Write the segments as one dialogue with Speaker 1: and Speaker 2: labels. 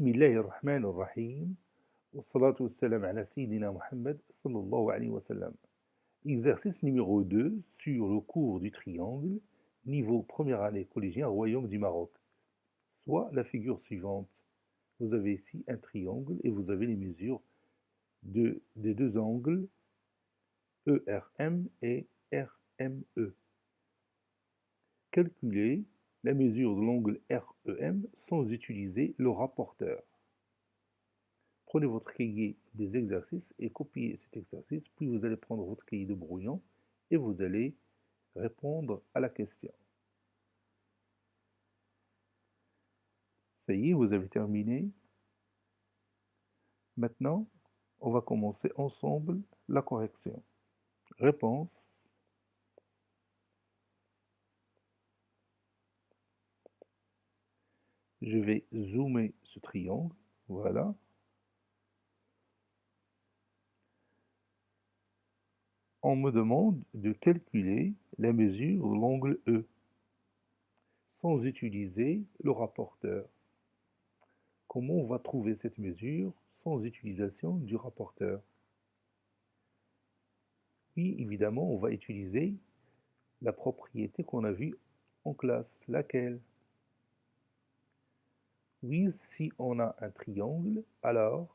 Speaker 1: بسم الله الرحمن الرحيم والصلاة والسلام على سيدنا Muhammad sallallahu alayhi wa sallam. Exercice numéro 2 sur le cours du triangle, niveau première année collégien, Royaume du Maroc. Soit la figure suivante. Vous avez ici un triangle et vous avez les mesures des deux angles ERM et RME. Calculez la mesure de l'angle REM sans utiliser le rapporteur. Prenez votre cahier des exercices et copiez cet exercice, puis vous allez prendre votre cahier de brouillon et vous allez répondre à la question. Ça y est, vous avez terminé. Maintenant, on va commencer ensemble la correction. Réponse. Je vais zoomer ce triangle. Voilà. On me demande de calculer la mesure de l'angle E sans utiliser le rapporteur. Comment on va trouver cette mesure sans utilisation du rapporteur? Oui, évidemment, on va utiliser la propriété qu'on a vue en classe. Laquelle? Oui, si on a un triangle, alors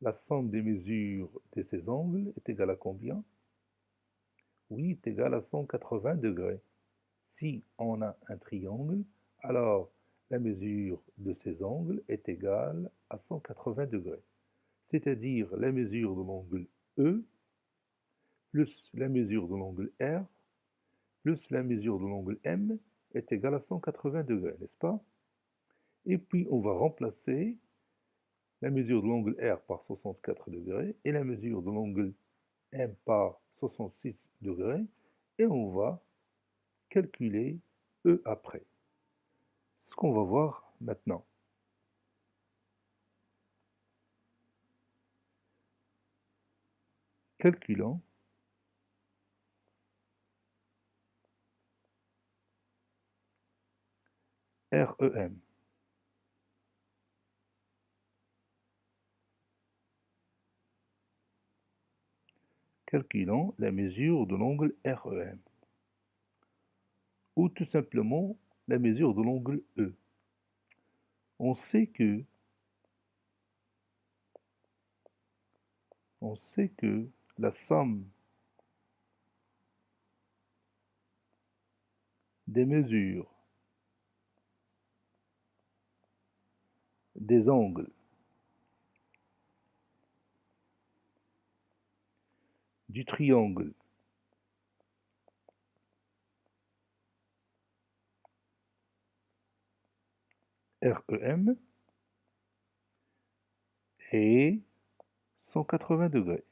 Speaker 1: la somme des mesures de ces angles est égale à combien? Oui, est égale à 180 degrés. Si on a un triangle, alors la mesure de ces angles est égale à 180 degrés. C'est-à-dire la mesure de l'angle E plus la mesure de l'angle R plus la mesure de l'angle M est égale à 180 degrés, n'est-ce pas? Et puis on va remplacer la mesure de l'angle R par 64 degrés et la mesure de l'angle M par 66 degrés et on va calculer E après. Ce qu'on va voir maintenant. Calculons REM. Calculons la mesure de l'angle REM. Ou tout simplement la mesure de l'angle E. On sait que la somme des mesures des angles du triangle REM est 180 degrés.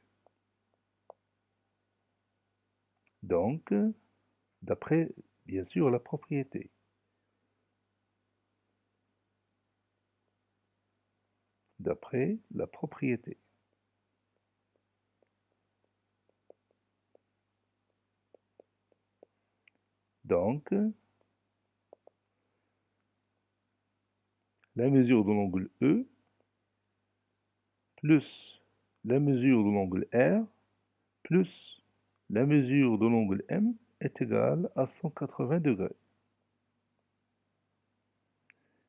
Speaker 1: Donc, d'après, bien sûr, la propriété. D'après la propriété. Donc, la mesure de l'angle E plus la mesure de l'angle R plus la mesure de l'angle M est égale à 180 degrés.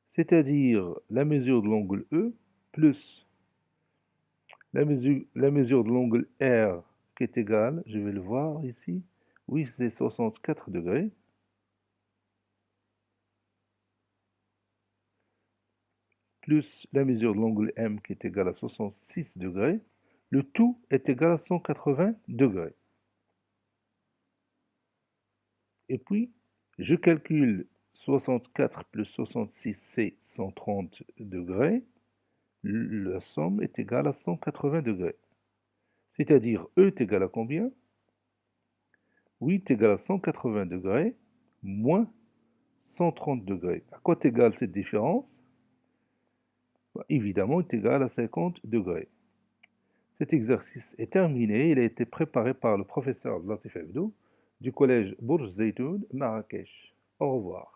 Speaker 1: C'est-à-dire la mesure de l'angle E plus la mesure de l'angle R qui est égale, je vais le voir ici, oui c'est 64 degrés, plus la mesure de l'angle M qui est égale à 66 degrés, le tout est égal à 180 degrés. Et puis, je calcule 64 plus 66, c'est 130 degrés. La somme est égale à 180 degrés. C'est-à-dire E est égal à combien? Oui, est égal à 180 degrés moins 130 degrés. À quoi est égale cette différence? Évidemment, est égal à 50 degrés. Cet exercice est terminé. Il a été préparé par le professeur Latif Abdou du collège Bourj Zeytoun, Marrakech. Au revoir.